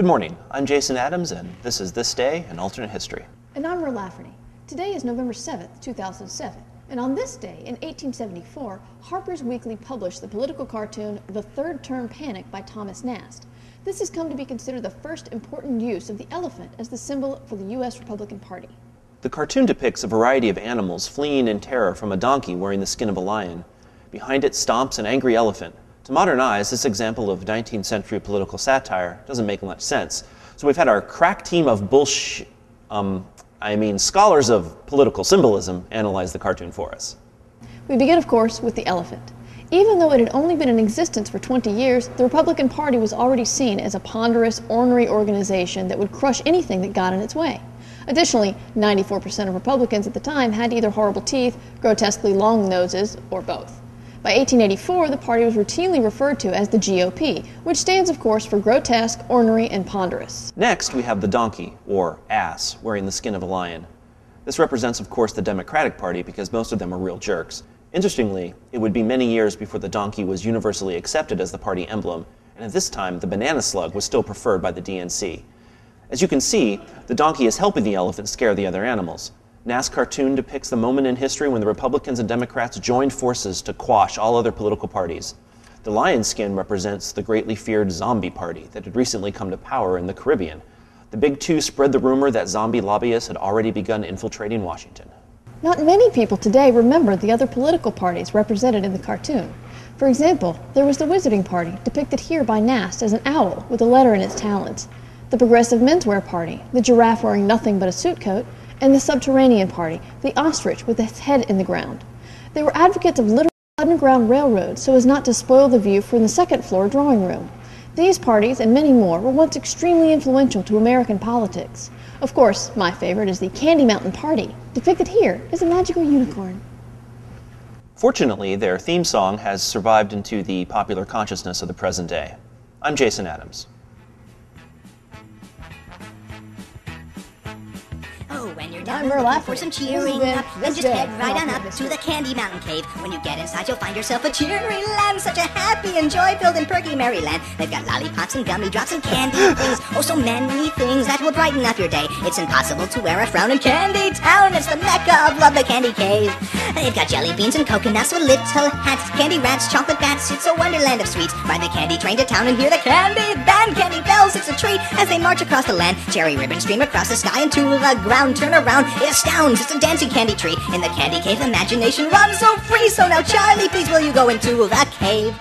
Good morning, I'm Jason Adams, and this is This Day in Alternate History. And I'm Merle Lafferty. Today is November 7th, 2007, and on this day, in 1874, Harper's Weekly published the political cartoon The Third Term Panic by Thomas Nast. This has come to be considered the first important use of the elephant as the symbol for the U.S. Republican Party. The cartoon depicts a variety of animals fleeing in terror from a donkey wearing the skin of a lion. Behind it stomps an angry elephant. To modern eyes, this example of 19th century political satire doesn't make much sense. So we've had our crack team of scholars of political symbolism analyze the cartoon for us. We begin, of course, with the elephant. Even though it had only been in existence for 20 years, the Republican Party was already seen as a ponderous, ornery organization that would crush anything that got in its way. Additionally, 94% of Republicans at the time had either horrible teeth, grotesquely long noses, or both. By 1884, the party was routinely referred to as the GOP, which stands, of course, for grotesque, ornery, and ponderous. Next, we have the donkey, or ass, wearing the skin of a lion. This represents, of course, the Democratic Party because most of them are real jerks. Interestingly, it would be many years before the donkey was universally accepted as the party emblem, and at this time, the banana slug was still preferred by the DNC. As you can see, the donkey is helping the elephant scare the other animals. Nast's cartoon depicts the moment in history when the Republicans and Democrats joined forces to quash all other political parties. The lion skin represents the greatly feared zombie party that had recently come to power in the Caribbean. The Big Two spread the rumor that zombie lobbyists had already begun infiltrating Washington. Not many people today remember the other political parties represented in the cartoon. For example, there was the Wizarding Party, depicted here by Nast as an owl with a letter in its talons, the Progressive Menswear Party, the giraffe wearing nothing but a suit coat, and the Subterranean Party, the ostrich with its head in the ground. They were advocates of literal underground railroads so as not to spoil the view from the second-floor drawing room. These parties, and many more, were once extremely influential to American politics. Of course, my favorite is the Candy Mountain Party, depicted here as a magical unicorn. Fortunately, their theme song has survived into the popular consciousness of the present day. I'm Jason Adams. When you're down looking for some cheering up, then just head right on up to the Candy Mountain Cave. When you get inside, you'll find yourself a cheery land, such a happy and joy-filled and perky Maryland. They've got lollipops and gummy drops and candy things, oh so many things that will brighten up your day. It's impossible to wear a frown in Candy Town. It's the mecca of love, the Candy Cave. They've got jelly beans and coconuts with little hats, candy rats, chocolate bats. It's a wonderland of sweets. Ride the candy train to town and hear the candy band, candy bells. It's a treat as they march across the land. Cherry ribbons stream across the sky and to the ground. Turn around, it astounds, it's a dancing candy tree. In the Candy Cave, imagination runs so free. So now, Charlie, please will you go into the cave?